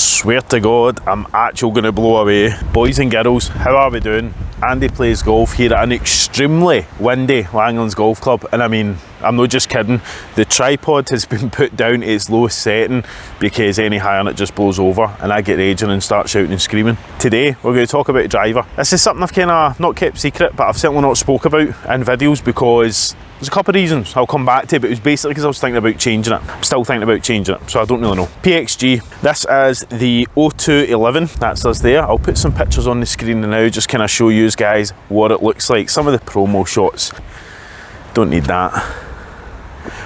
Swear to God, I'm actually going to blow away. Boys and girls, how are we doing? Andy plays golf here at an extremely windy Langlands Golf Club, and I mean, I'm not just kidding. The tripod has been put down to its lowest setting because any higher and it just blows over and I get raging and start shouting and screaming. Today we're going to talk about a driver. This is something I've kind of not kept secret, but I've certainly not spoke about in videos because there's a couple of reasons I'll come back to, but it was basically because I was thinking about changing it. I'm still thinking about changing it, so I don't really know. PXG, this is the 0211, that's us there. I'll put some pictures on the screen now, just kind of show you guys what it looks like. Some of the promo shots, don't need that.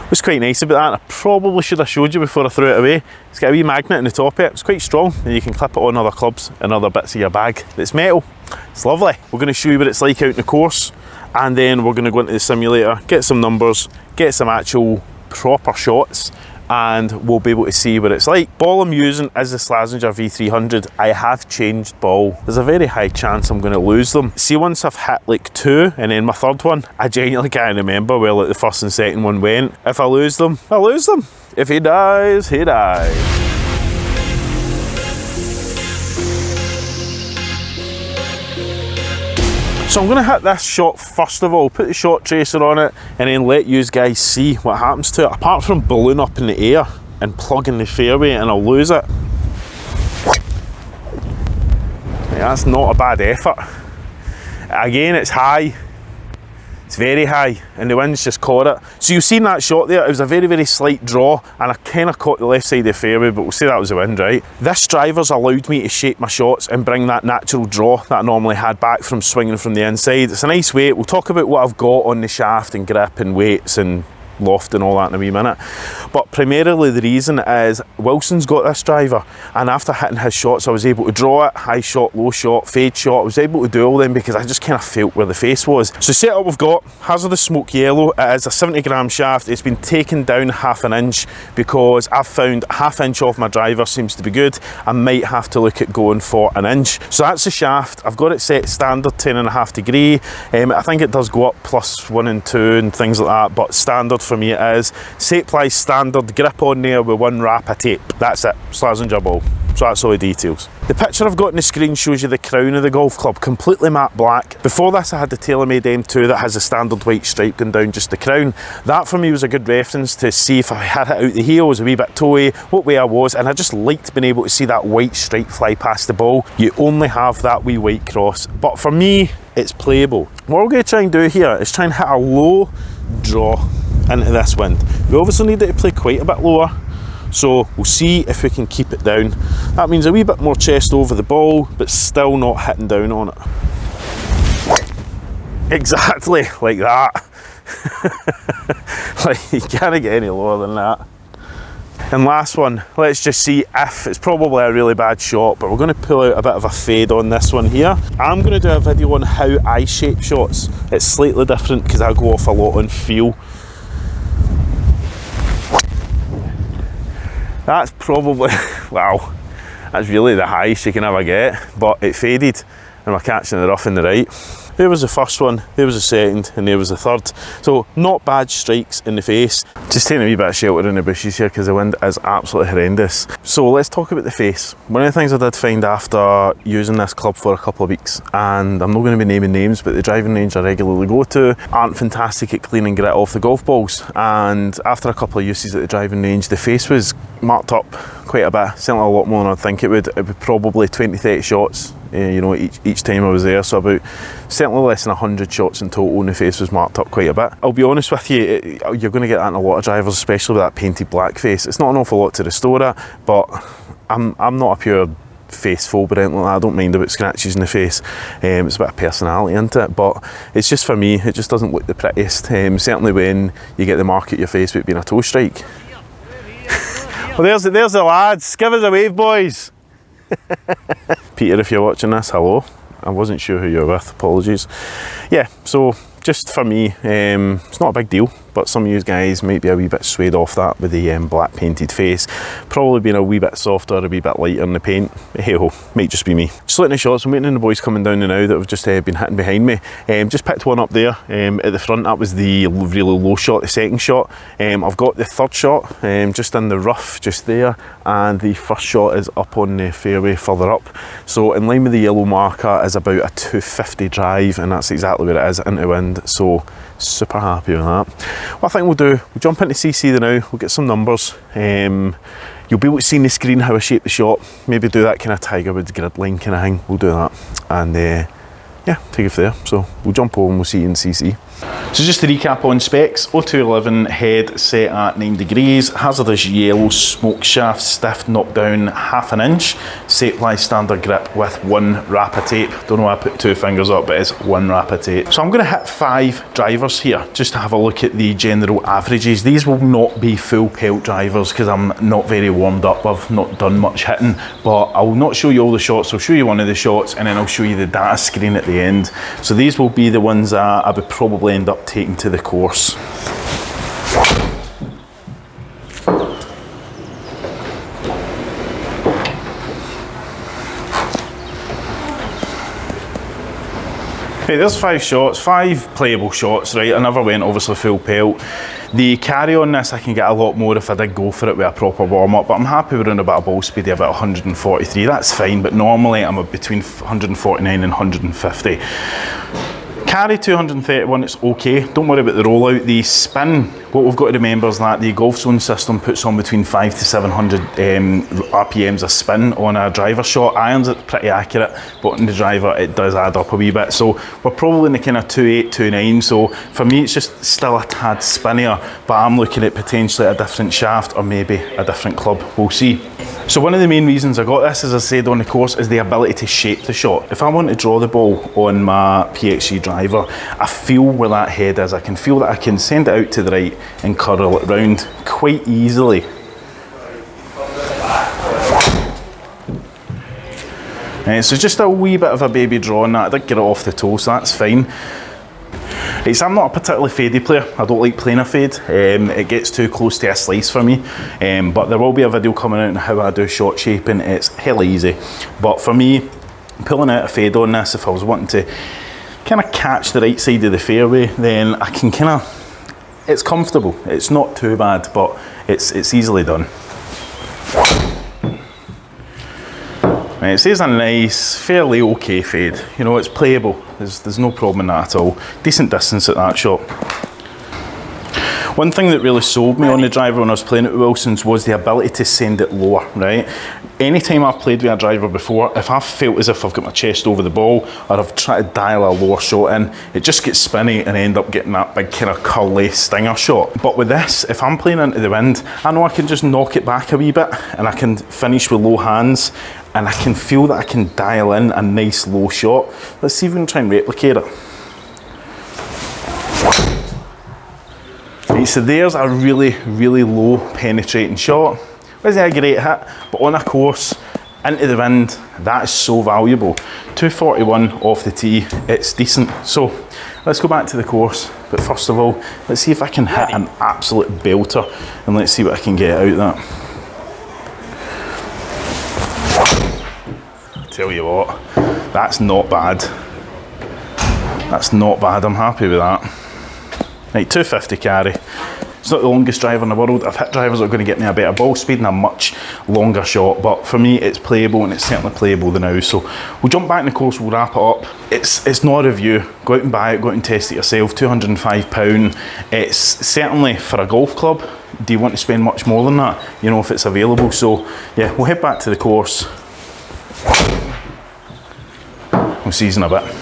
What's quite nice about that, I probably should have showed you before I threw it away, it's got a wee magnet in the top of it. It's quite strong and you can clip it on other clubs and other bits of your bag. It's metal, it's lovely. We're going to show you what it's like out in the course, and then we're going to go into the simulator, get some numbers, get some actual proper shots, and we'll be able to see what it's like. Ball I'm using is the Slazenger V300. I have changed ball. There's a very high chance I'm going to lose them. See, once I've hit like 2 and then my third one, I genuinely can't remember where like the first and second one went. If I lose them, I lose them. If he dies, he dies. So I'm going to hit this shot first of all, put the shot tracer on it, and then let you guys see what happens to it. Apart from balloon up in the air and plugging the fairway and I'll lose it. Yeah, that's not a bad effort. Again, it's high. It's very high and the wind's just caught it. So you've seen that shot there, it was a very, very slight draw and I kind of caught the left side of the fairway, but we'll say that was the wind, right? This driver's allowed me to shape my shots and bring that natural draw that I normally had back from swinging from the inside. It's a nice weight. We'll talk about what I've got on the shaft and grip and weights and loft and all that in a wee minute, but primarily the reason is Wilson's got this driver, and after hitting his shots I was able to draw it, high shot, low shot, fade shot. I was able to do all them because I just kind of felt where the face was. So setup we've got HAZARDUS Yellow. It is a 70-gram shaft. It's been taken down half an inch because I've found ½ inch off my driver seems to be good. I might have to look at going for an inch. So that's the shaft. I've got it set standard 10.5 degree. I think it does go up +1 and 2 and things like that, but standard for me it is. SAPLIZE standard grip on there with 1 wrap of tape. That's it, Slazenger ball. So that's all the details. The picture I've got on the screen shows you the crown of the golf club, completely matte black. Before this I had the TaylorMade M2 that has a standard white stripe going down just the crown. That for me was a good reference to see if I had it out the heel, was a wee bit toey, what way I was, and I just liked being able to see that white stripe fly past the ball. You only have that wee white cross, but for me it's playable. What we're going to try and do here is try and hit a low draw into this wind. We obviously need it to play quite a bit lower, so we'll see if we can keep it down. That means a wee bit more chest over the ball, but still not hitting down on it. Exactly like that. Like, you can't get any lower than that. And last one, let's just see if it's probably a really bad shot, but we're going to pull out a bit of a fade on this one here. I'm going to do a video on how I shape shots. It's slightly different because I go off a lot on feel. That's probably, wow, that's really the highest you can ever get, but it faded and we're catching the rough in the right. There was the first one, there was the second, and there was the third. So not bad strikes in the face. Just taking a wee bit of shelter in the bushes here because the wind is absolutely horrendous. So let's talk about the face. One of the things I did find after using this club for a couple of weeks, and I'm not going to be naming names, but the driving range I regularly go to aren't fantastic at cleaning grit off the golf balls. And after a couple of uses at the driving range, the face was marked up quite a bit, certainly a lot more than I'd think it would. It would probably 20-30 shots. You know, each time I was there, so about certainly less than 100 shots in total, and the face was marked up quite a bit. I'll be honest with you, you're going to get that in a lot of drivers, especially with that painted black face. It's not an awful lot to restore it, but I'm not a pure face phobe or anything like that. I don't mind about scratches in the face. It's a bit of personality into it, but it's just for me, it just doesn't look the prettiest. Certainly when you get the mark at your face with being a toe strike. Well, there's the lads. Give us a wave, boys. Peter, if you're watching this, hello. I wasn't sure who you're with, apologies. Yeah, so just for me, it's not a big deal. but some of you guys might be a wee bit swayed off that with the black painted face. Probably being a wee bit softer, a wee bit lighter in the paint. Hey ho, might just be me. Just looking at shots, I'm waiting on the boys coming down now that have just been hitting behind me. Just picked one up there at the front. That was the really low shot, the second shot. I've got the third shot just in the rough just there, and the first shot is up on the fairway further up. So in line with the yellow marker is about a 250 drive, and that's exactly where it is into wind. So super happy with that. What I think we'll do, we'll jump into CC now, we'll get some numbers. You'll be able to see on the screen how I shape the shot, maybe do that kind of Tiger Woods grid line kind of thing. We'll do that, and yeah, take it from there. So we'll jump over and we'll see you in CC. So just to recap on specs, 0211 head set at 9 degrees, HAZARDUS Yellow smoke shaft, stiff knockdown 1/2 inch, SAPLIZE standard grip with 1 wrap of tape. Don't know why I put 2 fingers up, but it's 1 wrap of tape. So I'm going to hit 5 drivers here, just to have a look at the general averages. These will not be full pelt drivers because I'm not very warmed up, I've not done much hitting, but I will not show you all the shots. I'll show you one of the shots and then I'll show you the data screen at the end. So these will be the ones that I would probably end up taking to the course. Right, there's 5 shots, 5 playable shots, right? I never went obviously full pelt. The carry on this, I can get a lot more if I did go for it with a proper warm up, but I'm happy with around about a ball speed of about 143, that's fine, but normally I'm between 149 and 150. Carry 231, it's okay. Don't worry about the rollout. The spin, what we've got to remember is that the Golf Zone system puts on between 500 to 700 RPMs of spin on a driver shot. Irons, it's pretty accurate, but on the driver, it does add up a wee bit. So we're probably in the kind of 2.8, 2.9. So for me, it's just still a tad spinnier, but I'm looking at potentially a different shaft or maybe a different club. We'll see. So one of the main reasons I got this, as I said on the course, is the ability to shape the shot. If I want to draw the ball on my PXG driver, I feel where that head is. I can feel that I can send it out to the right and curl it round quite easily. So just a wee bit of a baby draw on that. I did get it off the toe, so that's fine. Right, so I'm not a particularly fadey player. I don't like playing a fade. It gets too close to a slice for me. But there will be a video coming out on how I do shot shaping. It's hella easy. But for me, pulling out a fade on this, if I was wanting to kind of catch the right side of the fairway, then I can kind of, it's comfortable. It's not too bad, but it's easily done. Right, it says a nice, fairly okay fade. You know, it's playable. There's no problem in that at all. Decent distance at that shot. One thing that really sold me on the driver when I was playing it with Wilson's was the ability to send it lower, right? Anytime I've played with a driver before, if I've felt as if I've got my chest over the ball or I've tried to dial a lower shot in, it just gets spinny and I end up getting that big kind of curly stinger shot. But with this, if I'm playing into the wind, I know I can just knock it back a wee bit and I can finish with low hands, and I can feel that I can dial in a nice low shot. Let's see if we can try and replicate it. Right, so there's a really, really low penetrating shot. Wasn't a great hit, but on a course, into the wind, that is so valuable. 241 off the tee, it's decent. So let's go back to the course, but first of all, let's see if I can hit an absolute belter, and let's see what I can get out of that. Tell you what, that's not bad. That's not bad, I'm happy with that. Right, 250 carry. It's not the longest driver in the world. I've hit drivers that are going to get me a better ball speed and a much longer shot, but for me it's playable, and it's certainly playable now. So we'll jump back in the course, we'll wrap it up. It's not a review. Go out and buy it, go out and test it yourself. £205. It's certainly for a golf club. Do you want to spend much more than that? You know, if it's available. So yeah, we'll head back to the course. We'll see you in a bit.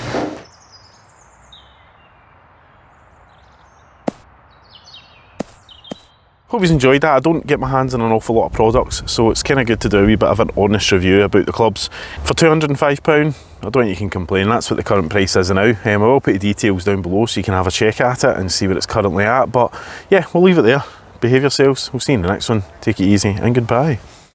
Hope you've enjoyed that. I don't get my hands on an awful lot of products, so it's kind of good to do a wee bit of an honest review about the clubs. For £205, I don't think you can complain. That's what the current price is now. I will put the details down below so you can have a check at it and see what it's currently at. But yeah, we'll leave it there. Behave yourselves. We'll see you in the next one. Take it easy and goodbye.